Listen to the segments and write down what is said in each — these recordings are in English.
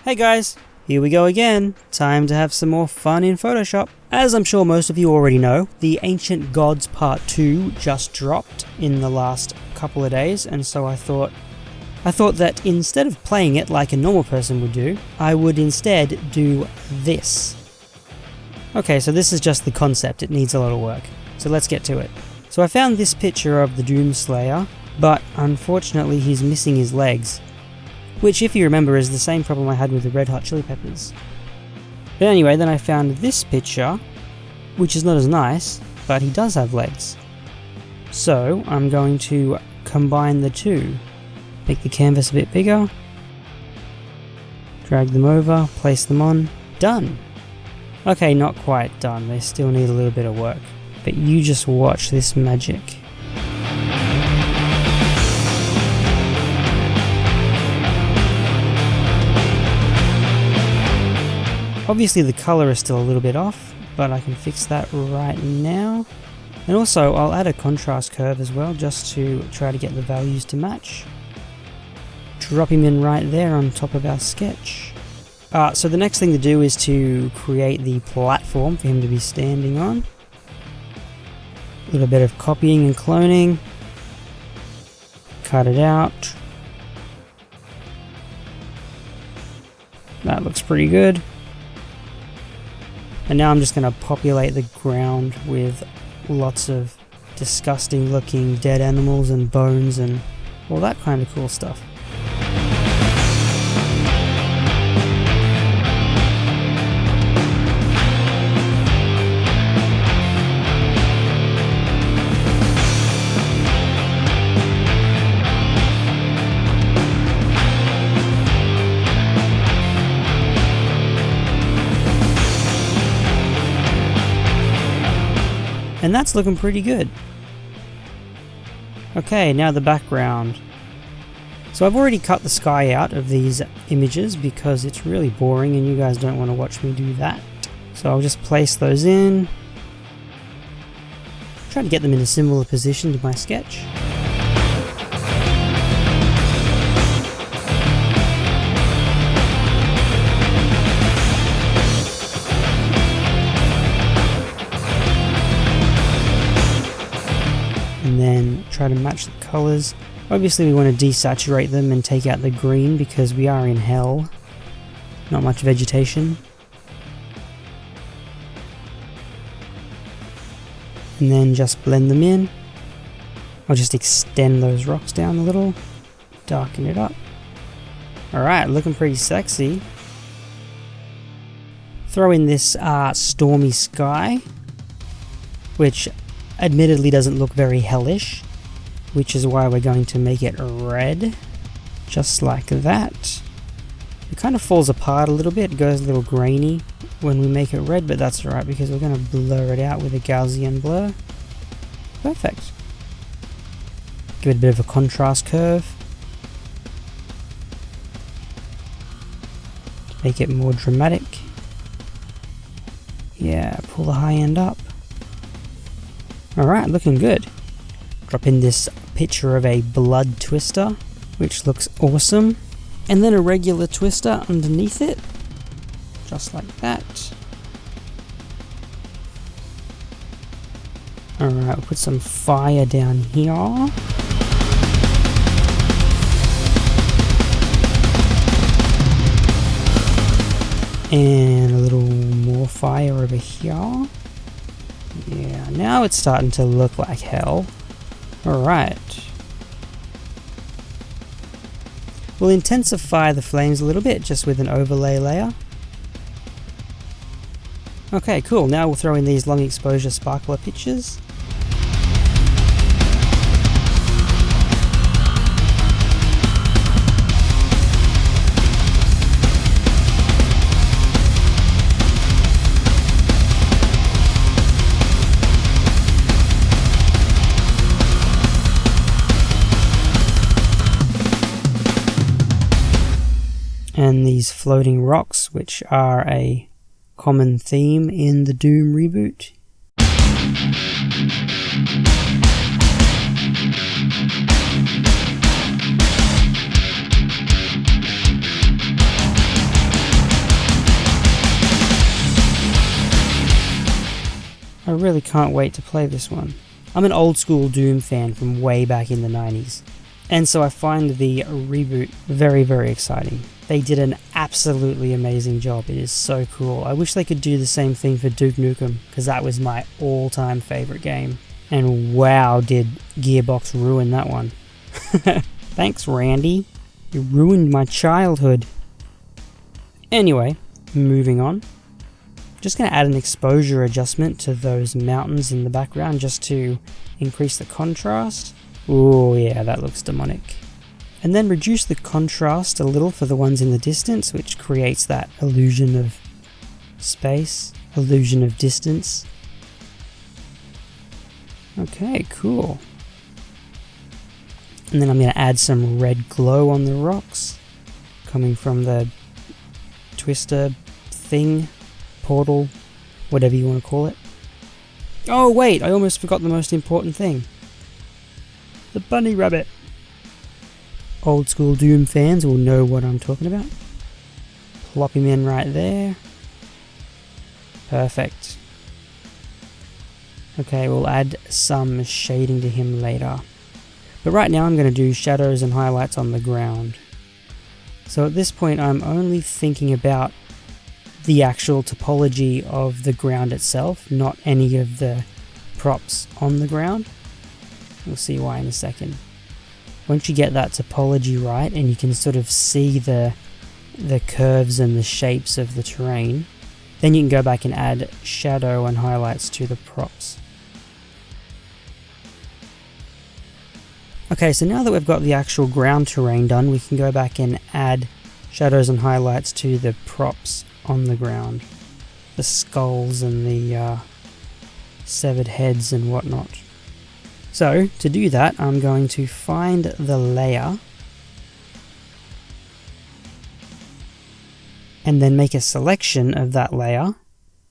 Hey guys, here we go again. Time to have some more fun in Photoshop. As I'm sure most of you already know, the Ancient Gods Part 2 just dropped in the last couple of days, and so I thought that instead of playing it like a normal person would do, I would instead do this. Okay, so this is just the concept, it needs a lot of work. So let's get to it. So I found this picture of the Doomslayer, but unfortunately he's missing his legs. Which, if you remember, is the same problem I had with the Red Hot Chili Peppers. But anyway, then I found this picture, which is not as nice, but he does have legs. So I'm going to combine the two. Make the canvas a bit bigger. Drag them over, place them on. Done! Okay, not quite done, they still need a little bit of work. But you just watch this magic. Obviously the colour is still a little bit off, but I can fix that right now. And also I'll add a contrast curve as well, just to try to get the values to match. Drop him in right there on top of our sketch. So the next thing to do is to create the platform for him to be standing on. A little bit of copying and cloning. Cut it out. That looks pretty good. And now I'm just going to populate the ground with lots of disgusting looking dead animals and bones and all that kind of cool stuff. And that's looking pretty good. Okay, now the background. So I've already cut the sky out of these images because it's really boring and you guys don't want to watch me do that. So I'll just place those in. Try to get them in a similar position to my sketch. And then try to match the colours. Obviously we want to desaturate them and take out the green because we are in hell. Not much vegetation. And then just blend them in. I'll just extend those rocks down a little. Darken it up. Alright, looking pretty sexy. Throw in this stormy sky, which admittedly doesn't look very hellish, which is why we're going to make it red, just like that. It kind of falls apart a little bit, it goes a little grainy when we make it red, but that's alright because we're going to blur it out with a Gaussian blur. Perfect. Give it a bit of a contrast curve. Make it more dramatic. Yeah, pull the high end up. Alright, looking good. Drop in this picture of a blood twister, which looks awesome. And then a regular twister underneath it. Just like that. Alright, we'll put some fire down here. And a little more fire over here. Yeah, now it's starting to look like hell. Alright. We'll intensify the flames a little bit just with an overlay layer. Okay, cool. Now we'll throw in these long exposure sparkler pictures. And these floating rocks, which are a common theme in the Doom reboot. I really can't wait to play this one. I'm an old school Doom fan from way back in the 90s, and so I find the reboot very, very exciting. They did an absolutely amazing job. It is so cool. I wish they could do the same thing for Duke Nukem, because that was my all-time favorite game. And wow, did Gearbox ruin that one. Thanks, Randy. You ruined my childhood. Anyway, moving on. Just going to add an exposure adjustment to those mountains in the background just to increase the contrast. Oh yeah, that looks demonic. And then reduce the contrast a little for the ones in the distance, which creates that illusion of space, illusion of distance. Okay, cool. And then I'm going to add some red glow on the rocks, coming from the twister thing, portal, whatever you want to call it. Oh wait, I almost forgot the most important thing. The bunny rabbit. Old school Doom fans will know what I'm talking about. Plop him in right there. Perfect. Okay, we'll add some shading to him later. But right now I'm going to do shadows and highlights on the ground. So at this point I'm only thinking about the actual topology of the ground itself, not any of the props on the ground. We'll see why in a second. Once you get that topology right and you can sort of see the curves and the shapes of the terrain, then you can go back and add shadow and highlights to the props. Okay, so now that we've got the actual ground terrain done, we can go back and add shadows and highlights to the props on the ground. The skulls and the severed heads and whatnot. So, to do that, I'm going to find the layer and then make a selection of that layer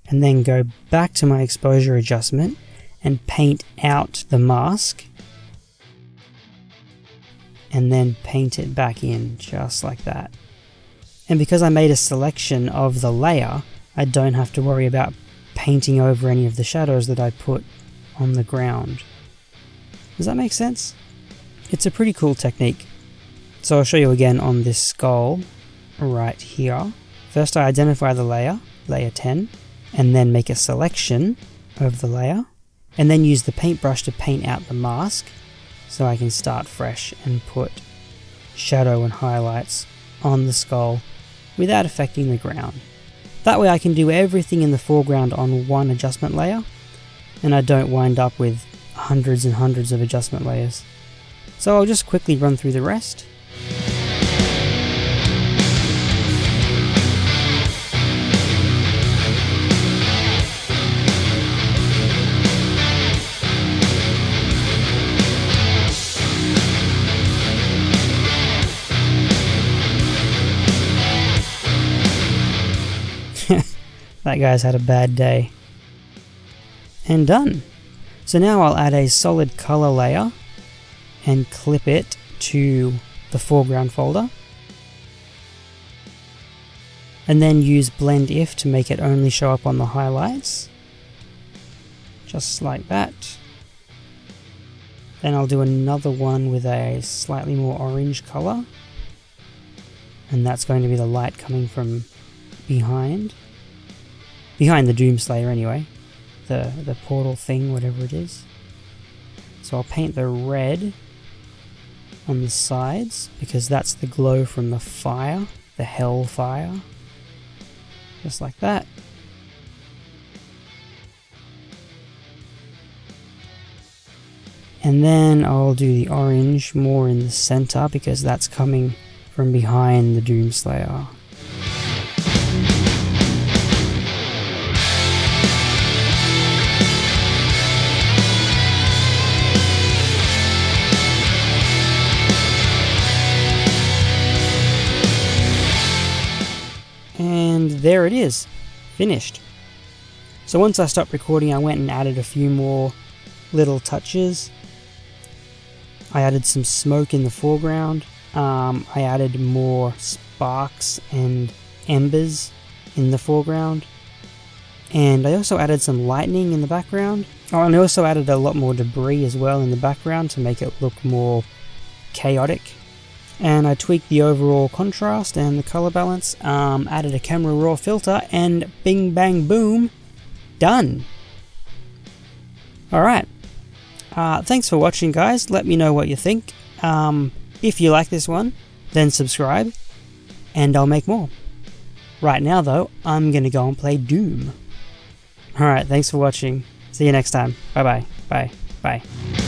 and then go back to my exposure adjustment and paint out the mask and then paint it back in just like that. And because I made a selection of the layer, I don't have to worry about painting over any of the shadows that I put on the ground. Does that make sense? It's a pretty cool technique. So I'll show you again on this skull right here. First I identify the layer, layer 10, and then make a selection of the layer, and then use the paintbrush to paint out the mask so I can start fresh and put shadow and highlights on the skull without affecting the ground. That way I can do everything in the foreground on one adjustment layer, and I don't wind up with hundreds and hundreds of adjustment layers. So I'll just quickly run through the rest. That guy's had a bad day. And done. So now I'll add a solid color layer and clip it to the foreground folder. And then use blend if to make it only show up on the highlights. Just like that. Then I'll do another one with a slightly more orange color. And that's going to be the light coming from behind. Behind the Doomslayer anyway. The portal thing, whatever it is. So I'll paint the red on the sides because that's the glow from the fire, the hell fire. Just like that. And then I'll do the orange more in the center because that's coming from behind the Doomslayer. And there it is, finished. So once I stopped recording, I went and added a few more little touches. I added some smoke in the foreground. I added more sparks and embers in the foreground. And I also added some lightning in the background. Oh, and I also added a lot more debris as well in the background to make it look more chaotic. And I tweaked the overall contrast and the color balance, added a camera raw filter, and bing bang boom, done. Alright, thanks for watching guys, let me know what you think. If you like this one, then subscribe, and I'll make more. Right now though, I'm gonna go and play Doom. Alright, thanks for watching, see you next time, bye bye, bye, bye.